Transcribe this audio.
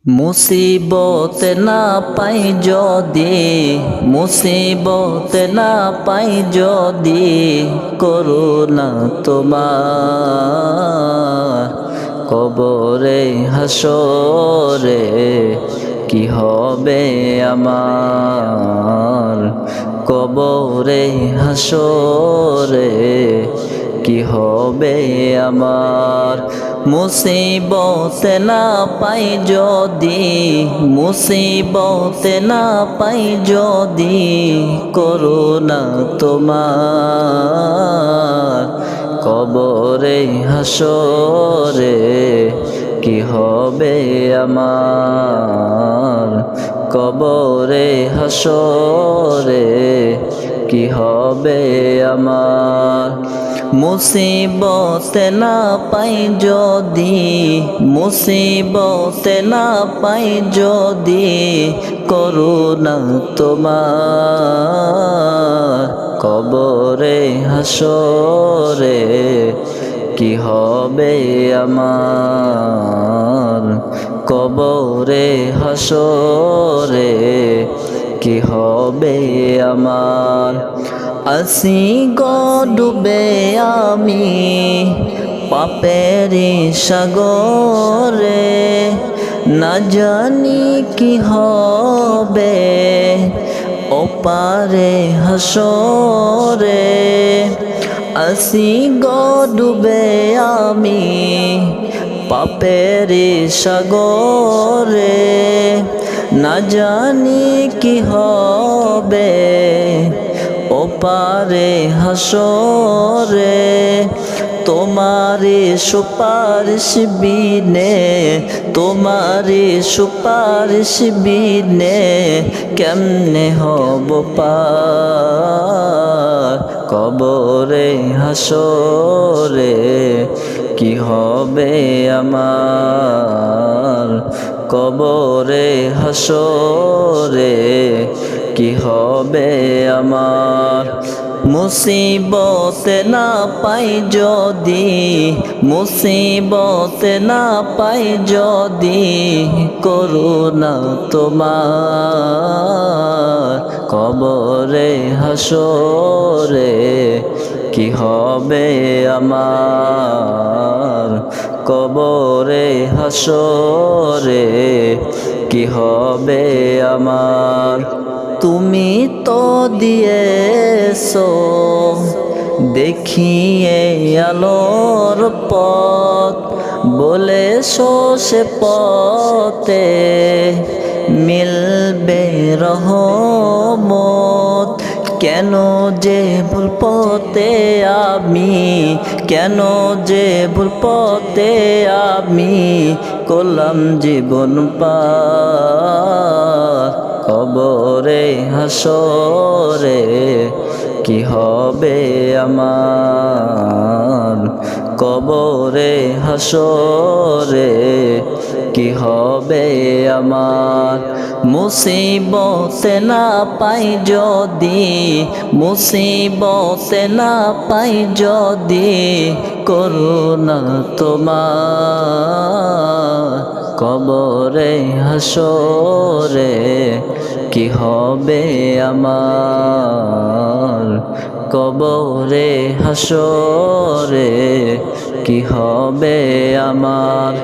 মুসিবত না পাই যদি, মুসিবত না পাই যদি, করুণা তোমার কবরে হাসরে কি হবে আমার, কবরে হাসরে কি হবে আমার। মুসিবত না পাই যদি, মুসিবত না পাই যদি, করুণা তোমার কবরে হাসরে কি হবে আমার, কবরে হাসরে কি হবে আমার। মুসিবত না পাই যদি, মুসিবত না পাই যদি, করুণা তোমার কবরে হাসরে কি হবে আমার, কবরে হাসরে কি হবে আমার। আসি গো ডুবে আমি পাপের সাগরে, না জানি কি হবে ওপারে হাসরে। আসি গো ডুবে আমি পাপের সাগরে, না জানি কি হবে ওপারে হাসরে। তোমারে সুপারিশ বিনে, তোমারে সুপারিশ বিনে, কেমনে হব পার কবরে হাসরে কি হবে আমার, কবরে হাসরে কি হবে আমার। মুসিবত না পাই যদি, মুসিবত না পাই যদি, করুণা তোমার কবরে হাসরে কি হবে আমার, কবরে হাসরে কি হবে আমার। তুমি তো দিয়েছো দেখিয়ে আলোর পথ, বলেছো সে পথে মিলবে রহমত। কেন যে ভুল পথে আমি, কেন যে ভুল পথে আমি করলাম জীবন পার কবরে হাসরে কি হবে আমার, কবরে হাসরে কি হবে আমার। মুসিবত না পাই যদি, মুসিবত না পাই যদি, করুণা তোমার কবরে হাসরে কি হবে আমার, কবরে হাসরে কি হবে আমার।